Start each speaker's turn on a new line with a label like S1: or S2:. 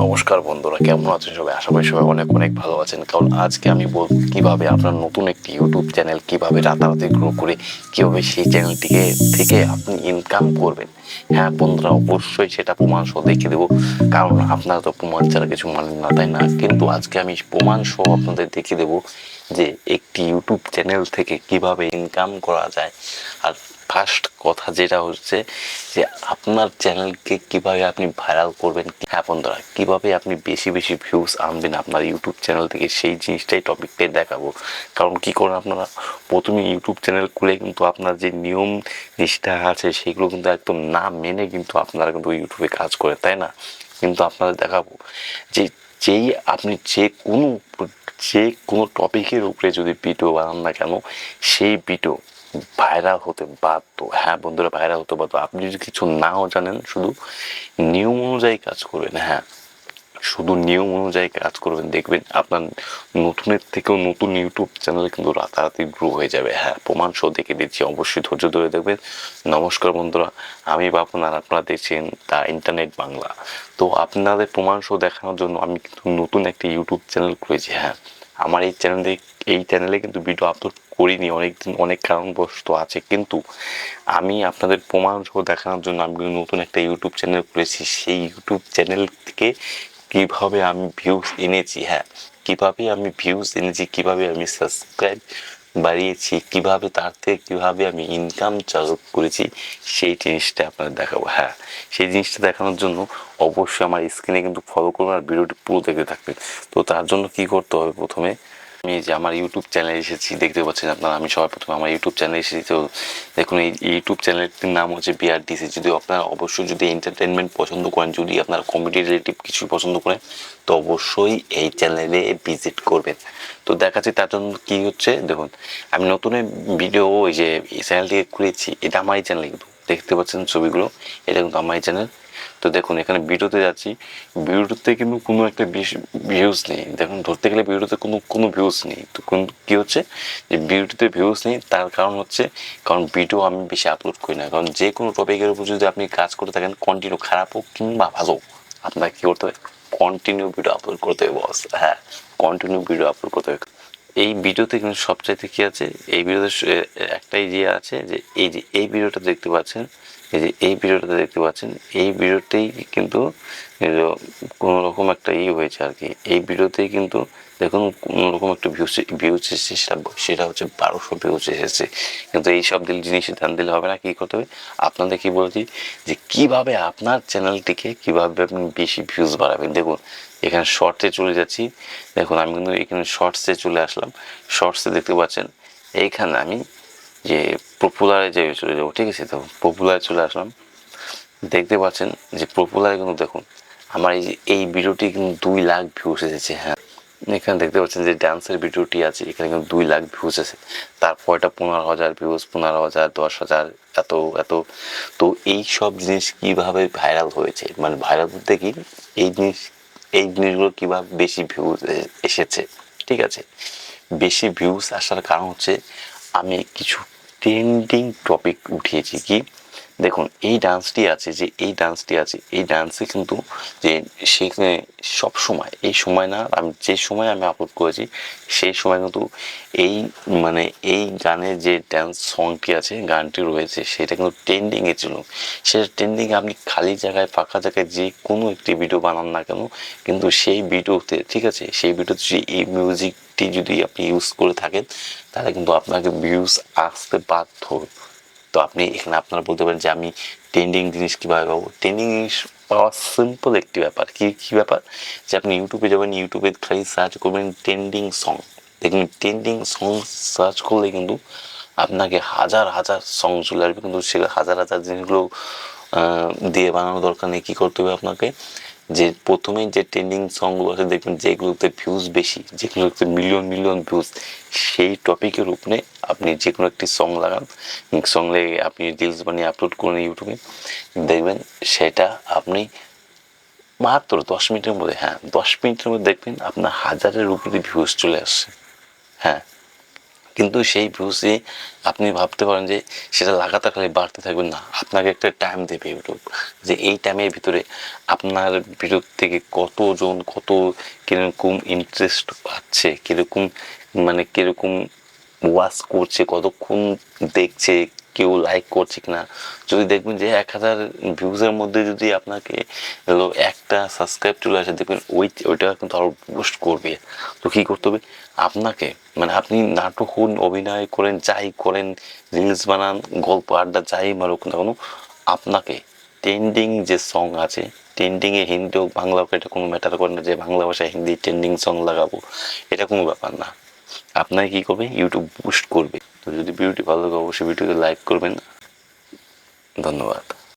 S1: নমস্কার বন্ধুরা, কেমন আছেন সবাই? আশা করি সবাই অনেক অনেক ভালো আছেন। কারণ আজকে আমি বলবো কিভাবে আপনার নতুন একটি ইউটিউব চ্যানেল কিভাবে রাতারাতি গ্রো করে কিভাবে সেই চ্যানেলটিকে থেকে আপনি ইনকাম করবেন। হ্যাঁ বন্ধুরা, অবশ্যই সেটা প্রমাণ সহ দেখিয়ে দেবো, কারণ আপনারা তো প্রমাণ ছাড়া কিছু মানেন না, তাই না? কিন্তু আজকে আমি প্রমাণ সহ আপনাদের দেখিয়ে দেবো যে একটি ইউটিউব চ্যানেল থেকে কিভাবে ইনকাম করা যায়। আর ফার্স্ট কথা যেটা হচ্ছে যে আপনার চ্যানেলকে কিভাবে আপনি ভাইরাল করবেন। হ্যাঁ বন্ধুরা, কিভাবে আপনি বেশি বেশি ভিউজ আনবেন আপনার ইউটিউব চ্যানেল থেকে, সেই জিনিসটাই টপিকটাই দেখাবো। কারণ কি করেন আপনারা, প্রথমে ইউটিউব চ্যানেল খুলে কিন্তু আপনার যে নিয়ম নিষ্ঠা আছে সেগুলো কিন্তু একদম না মেনে কিন্তু আপনারা কিন্তু ইউটিউবে কাজ করে, তাই না? কিন্তু আপনাদের দেখাবো যে যেই আপনি যে কোনো টপিকের উপরে যদি ভিডিও বানান না কেন, সেই ভিডিও ভাইরাল হতে বাধ্য। হ্যাঁ বন্ধুরা, ভাইরাল হতে বাধ্য। আপনি যদি কিছু নাও জানেন, শুধু নিয়ম অনুযায়ী কাজ করবেন। হ্যাঁ, শুধু নিয়ম অনুযায়ী কাজ করবেন, দেখবেন আপনার নতুনের থেকেও নতুন ইউটিউব চ্যানেল কিন্তু রাতারাতি গ্রো হয়ে যাবে। হ্যাঁ, প্রমাণ সহ দেখে দিচ্ছি, অবশ্যই ধৈর্য ধরে দেখবেন। নমস্কার বন্ধুরা, আমি বাপন আর আপনারা দেখছেন দ্য ইন্টারনেট বাংলা। তো আপনাদের প্রমাণ সহ দেখানোর জন্য আমি কিন্তু নতুন একটি ইউটিউব চ্যানেল খুলেছি। হ্যাঁ, আমার এই চ্যানেলে কিন্তু ভিডিও আপলোড করিনি অনেকদিন, অনেক কারণবশত আছে, কিন্তু আমি আপনাদের প্রমাণ সহ দেখানোর জন্য আমি নতুন একটা ইউটিউব চ্যানেল খুলেছি। সেই ইউটিউব চ্যানেল থেকে কিভাবে আমি ভিউজ এনেছি, হ্যাঁ কিভাবে আমি ভিউজ এনেছি, কিভাবে আমি সাবস্ক্রাইব বাড়িয়েছি, কিভাবে তার থেকে কিভাবে আমি ইনকাম চালু করেছি, সেই জিনিসটা আপনাদের দেখাবো। হ্যাঁ, সেই জিনিসটা দেখানোর জন্য অবশ্যই আমার স্ক্রিনে কিন্তু ফলো করবেন আর ভিডিওটি পুরো দেখতে থাকবেন। তো তার জন্য কি করতে হবে, প্রথমে আমি যে আমার ইউটিউব চ্যানেলে এসেছি, দেখতে পাচ্ছেন আপনারা, আমি সবার প্রথমে আমার ইউটিউব চ্যানেলে এসেছি। তো দেখুন, এই ইউটিউব চ্যানেলটির নাম হচ্ছে বিআরডিসি। যদি আপনারা অবশ্যই যদি এন্টারটেনমেন্ট পছন্দ করেন, যদি আপনারা কমেডি রিলেটিভ কিছু পছন্দ করেন, তো অবশ্যই এই চ্যানেলে ভিজিট করবেন। তো দেখাচ্ছি তার জন্য কি হচ্ছে, দেখুন আমি নতুন ভিডিও ওই যে চ্যানেলটিকে খুলেছি, এটা আমার এই চ্যানেল, কিন্তু দেখতে পাচ্ছেন ছবিগুলো, এটা কিন্তু আমার এই চ্যানেল। তো দেখুন এখানে ভিডিওতে যাচ্ছি, ভিডিওতে কিন্তু কোনো একটা ভিউজ নেই। দেখুন ধরতে গেলে ভিডিওতে কোনো ভিউজ নেই। তো কী হচ্ছে যে ভিডিওতে ভিউজ নেই, তার কারণ হচ্ছে কারণ ভিডিও আমি বেশি আপলোড করি না। কারণ যে কোনো টপিকের উপর যদি আপনি কাজ করতে থাকেন, কন্টিনিউ, খারাপ হোক কিংবা ভালো হোক, আপনাকে কী করতে হবে, কন্টিনিউ ভিডিও আপলোড করতে হবে বস। হ্যাঁ, কন্টিনিউ ভিডিও আপলোড করতে হবে। এই ভিডিওতে কিন্তু সবচাইতে কী আছে, এই ভিডিওতে একটাই যে আছে যে এই ভিডিওটা দেখতে পাচ্ছেন, এই যে এই ভিডিওটা দেখতে পাচ্ছেন, এই ভিডিওতেই কিন্তু কোনো রকম একটা হয়েছে আর কি। এই ভিডিওতেই কিন্তু দেখুন কোনো রকম একটা ভিউজ এসেছে, সেটা হচ্ছে 1200 ভিউজ এসেছে। কিন্তু এই সব জিনিসে ধ্যান দিলে হবে না। কী করতে হবে, আপনাদের কি বলছি যে কীভাবে আপনার চ্যানেলটিকে কীভাবে আপনি বেশি ভিউজ বাড়াবেন। দেখুন এখানে শর্টসে চলে যাচ্ছি, দেখুন আমি কিন্তু এখানে শর্টসে চলে আসলাম। শর্টসে দেখতে পাচ্ছেন এইখানে আমি যে পপুলারে যে চলে যাবো, ঠিক আছে? তো পপুলারে চলে আসলাম, দেখতে পাচ্ছেন যে পপুলারে কিন্তু দেখুন আমার এই ভিডিওটি কিন্তু 2 লাখ ভিউজ এসেছে। হ্যাঁ, এখানে দেখতে পাচ্ছেন যে ডান্সের ভিডিওটি আছে, এখানে কিন্তু 2 লাখ ভিউজ আছে। তারপরটা 15,000 ভিউজ, 15,000, 10,000, এত এত। তো এই সব জিনিস কিভাবে ভাইরাল হয়েছে, মানে ভাইরাল বলতে কি, এই জিনিসগুলো কিভাবে বেশি ভিউজ এসেছে, ঠিক আছে? বেশি ভিউজ আসার কারণ হচ্ছে আমি কিছু ট্রেন্ডিং টপিক উঠিয়েছি। কি দেখুন, এই ডান্সে কিন্তু যে সেখানে সব সময়, এই সময় না, আমি যে সময় আমি আপলোড করেছি সেই সময় কিন্তু এই মানে এই গানের যে ডান্স সংটি আছে, গানটি রয়েছে, সেটা কিন্তু ট্রেন্ডিংয়ে ছিল। সেটা ট্রেন্ডিংয়ে আপনি খালি জায়গায়, ফাঁকা জায়গায় যে কোনো একটি ভিডিও বানান না কেন, কিন্তু সেই ভিডিওতে, ঠিক আছে, সেই ভিডিওতে যদি এই মিউজিকটি যদি আপনি ইউজ করে থাকেন, তাহলে কিন্তু আপনাকে ভিউজ আসতে বাধ্য। তো আপনি এখানে আপনারা বলতে পারেন যে আমি ট্রেন্ডিং জিনিস কীভাবে পাবো। ট্রেন্ডিং জিনিস পাওয়া সিম্পল একটি ব্যাপার। কী ব্যাপার, যে আপনি ইউটিউবে যাবেন, ইউটিউবে খালি সার্চ করবেন ট্রেন্ডিং সং। দেখবেন ট্রেন্ডিং সং সার্চ করলে কিন্তু আপনাকে হাজার হাজার সং চলে আসবে, কিন্তু সে হাজার হাজার জিনিসগুলো দিয়ে বানানো দরকার নেই। কী করতে হবে আপনাকে, যে প্রথমেই যে ট্রেন্ডিং সংগুলো আছে, দেখবেন যেগুলোতে ভিউজ বেশি, যেগুলোতে মিলিয়ন মিলিয়ন ভিউজ, সেই টপিকের উপরে আপনি যে কোনো একটি সং লাগান, সং লেগে আপনি রিলস বানিয়ে আপলোড করেন ইউটিউবে, দেখবেন সেটা আপনি মাত্র 10 মিনিটের মধ্যে, হ্যাঁ 10 মিনিটের মধ্যে দেখবেন আপনার হাজারের উপরে ভিউজ চলে আসছে। হ্যাঁ, কিন্তু সেই ভিউসে আপনি ভাবতে পারেন যে সেটা লাগাতার খালি বাড়তে থাকবে না, আপনাকে একটা টাইম দেবে ইউটিউব, যে এই টাইমের ভিতরে আপনার ভিডিও থেকে কতজন কত কিরকম ইন্টারেস্ট পাচ্ছে, কিরকম মানে কিরকম ওয়াচ করছে, কতক্ষণ দেখছে, কেউ লাইক করছে কিনা। যদি দেখবেন যে 1000 ভিউজের মধ্যে যদি আপনাকে হলো একটা সাবস্ক্রাইব চলে আসে, দেখবেন ওইটা কিন্তু আরো বুস্ট করবে। তো কী করতে হবে আপনাকে, মানে আপনি নাটক হন, অভিনয় করেন, যাই করেন, রিলস বানান, গল্প আড্ডা যাই মারুক না কেন, আপনাকে ট্রেন্ডিং যে সং আছে, ট্রেন্ডিংয়ে হিন্দি হোক বাংলা হোক, এটা কোনো ম্যাটার করে না যে বাংলা ভাষায় হিন্দি ট্রেন্ডিং সং লাগাবো, এটা কোনো ব্যাপার না। আপনাকে কী করবে, ইউটিউব বুস্ট করবে। তো যদি ভিডিওটি ভালো লাগে অবশ্যই ভিডিওকে লাইক করবেন। ধন্যবাদ।